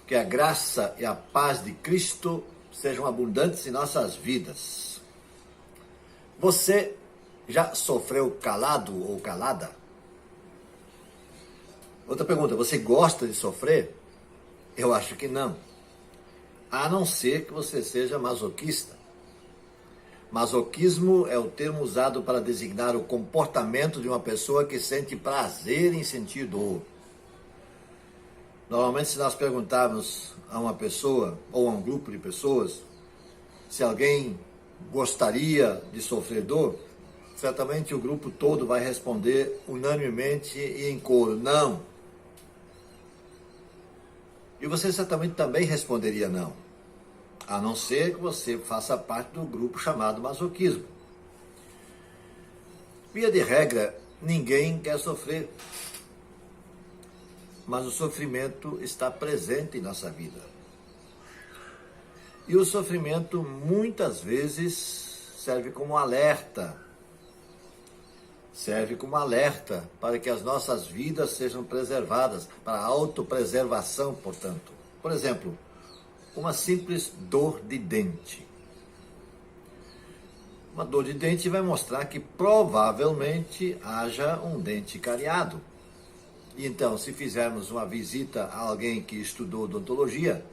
Que a graça e a paz de Cristo sejam abundantes em nossas vidas. Você já sofreu calado ou calada? Outra pergunta, você gosta de sofrer? Eu acho que não. A não ser que você seja masoquista. Masoquismo é o termo usado para designar o comportamento de uma pessoa que sente prazer em sentir dor. Normalmente, se nós perguntarmos a uma pessoa ou a um grupo de pessoas se alguém gostaria de sofrer dor, certamente o grupo todo vai responder unanimemente e em coro, não. E você certamente também responderia não, a não ser que você faça parte do grupo chamado masoquismo. Via de regra, ninguém quer sofrer, mas o sofrimento está presente em nossa vida. E o sofrimento muitas vezes serve como alerta. Serve como alerta para que as nossas vidas sejam preservadas, para a autopreservação, portanto. Por exemplo, uma simples dor de dente. Uma dor de dente vai mostrar que provavelmente haja um dente cariado. Então, se fizermos uma visita a alguém que estudou odontologia,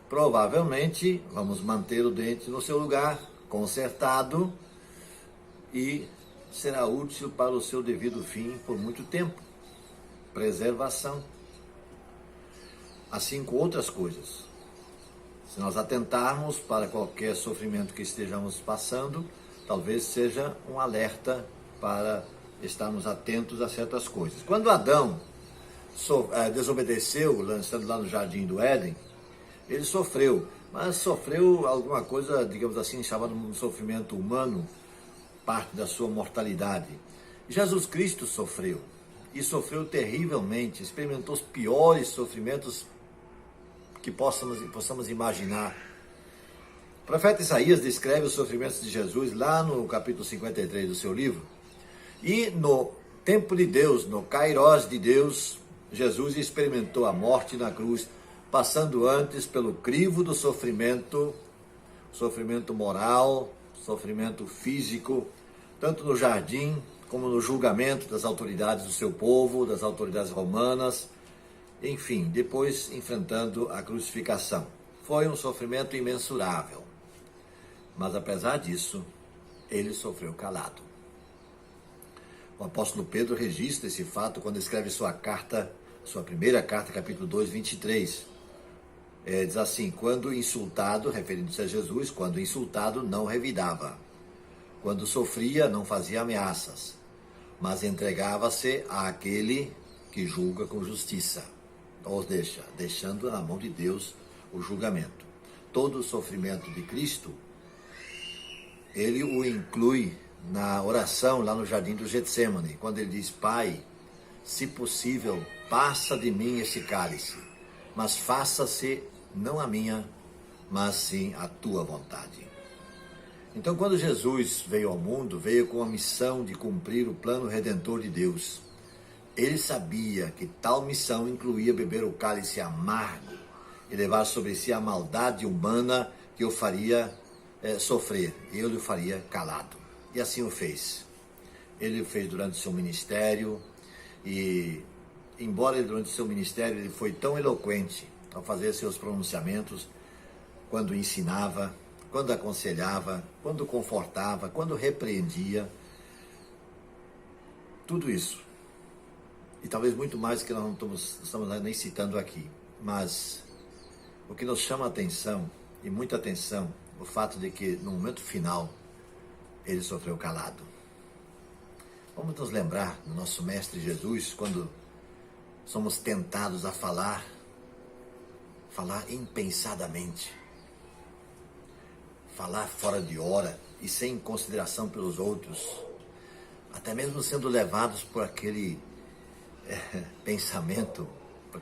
provavelmente vamos manter o dente no seu lugar, consertado, e será útil para o seu devido fim por muito tempo. Preservação. Assim com outras coisas. Se nós atentarmos para qualquer sofrimento que estejamos passando, talvez seja um alerta para estarmos atentos a certas coisas. Quando Adão desobedeceu, lançando lá no jardim do Éden, ele sofreu, mas sofreu alguma coisa, digamos assim, chamada de um sofrimento humano, parte da sua mortalidade. Jesus Cristo sofreu, e sofreu terrivelmente, experimentou os piores sofrimentos que possamos imaginar. O profeta Isaías descreve os sofrimentos de Jesus lá no capítulo 53 do seu livro, e no tempo de Deus, no Kairós de Deus, Jesus experimentou a morte na cruz, passando antes pelo crivo do sofrimento moral, sofrimento físico, tanto no jardim como no julgamento das autoridades do seu povo, das autoridades romanas, enfim, depois enfrentando a crucificação. Foi um sofrimento imensurável, mas apesar disso, ele sofreu calado. O apóstolo Pedro registra esse fato quando escreve sua primeira carta, capítulo 2, 23. Diz assim, quando insultado, referindo-se a Jesus, quando insultado não revidava, quando sofria não fazia ameaças, mas entregava-se àquele que julga com justiça, ou deixando na mão de Deus o julgamento. Todo o sofrimento de Cristo, ele o inclui na oração lá no jardim do Getsêmani, quando ele diz, Pai, se possível, passa de mim esse cálice, mas faça-se não a minha, mas sim a tua vontade. Então, quando Jesus veio ao mundo, veio com a missão de cumprir o plano redentor de Deus. Ele sabia que tal missão incluía beber o cálice amargo e levar sobre si a maldade humana que o faria sofrer, e ele o faria calado. E assim o fez. Ele o fez durante o seu ministério, e embora durante o seu ministério ele foi tão eloquente ao fazer seus pronunciamentos, quando ensinava, quando aconselhava, quando confortava, quando repreendia, tudo isso. E talvez muito mais que nós não estamos nem citando aqui. Mas o que nos chama a atenção, e muita atenção, o fato de que no momento final ele sofreu calado. Vamos nos lembrar do nosso Mestre Jesus, quando somos tentados a falar impensadamente, falar fora de hora e sem consideração pelos outros, até mesmo sendo levados por aquele pensamento, por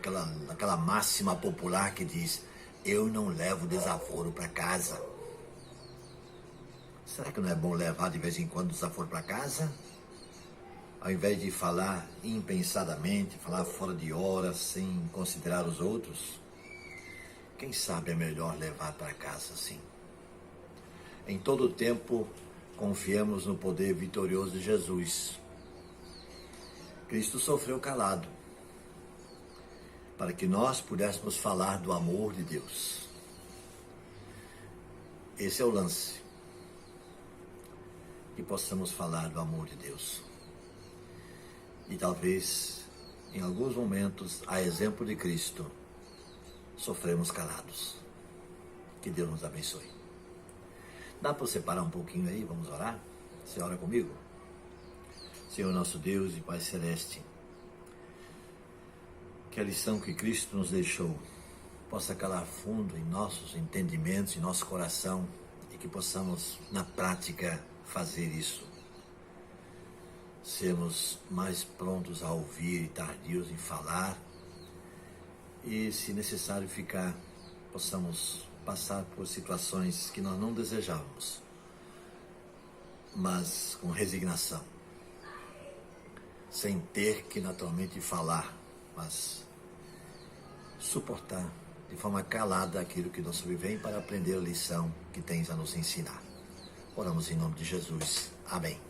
aquela máxima popular que diz, eu não levo desaforo para casa. Será que não é bom levar de vez em quando desaforo para casa? Ao invés de falar impensadamente, falar fora de hora, sem considerar os outros? quem sabe é melhor levar para casa assim. Em todo o tempo, confiemos no poder vitorioso de Jesus. Cristo sofreu calado, para que nós pudéssemos falar do amor de Deus. Esse é o lance. Que possamos falar do amor de Deus. E talvez, em alguns momentos, a exemplo de Cristo, sofremos calados. Que Deus nos abençoe. Dá para você parar um pouquinho aí? Vamos orar? Você ora comigo? Senhor nosso Deus e Pai Celeste, que a lição que Cristo nos deixou possa calar fundo em nossos entendimentos, em nosso coração, e que possamos, na prática, fazer isso. Sermos mais prontos a ouvir e tardios em falar, e, se necessário ficar, possamos passar por situações que nós não desejávamos, mas com resignação, sem ter que naturalmente falar, mas suportar de forma calada aquilo que nos sobrevém para aprender a lição que tens a nos ensinar. Oramos em nome de Jesus. Amém.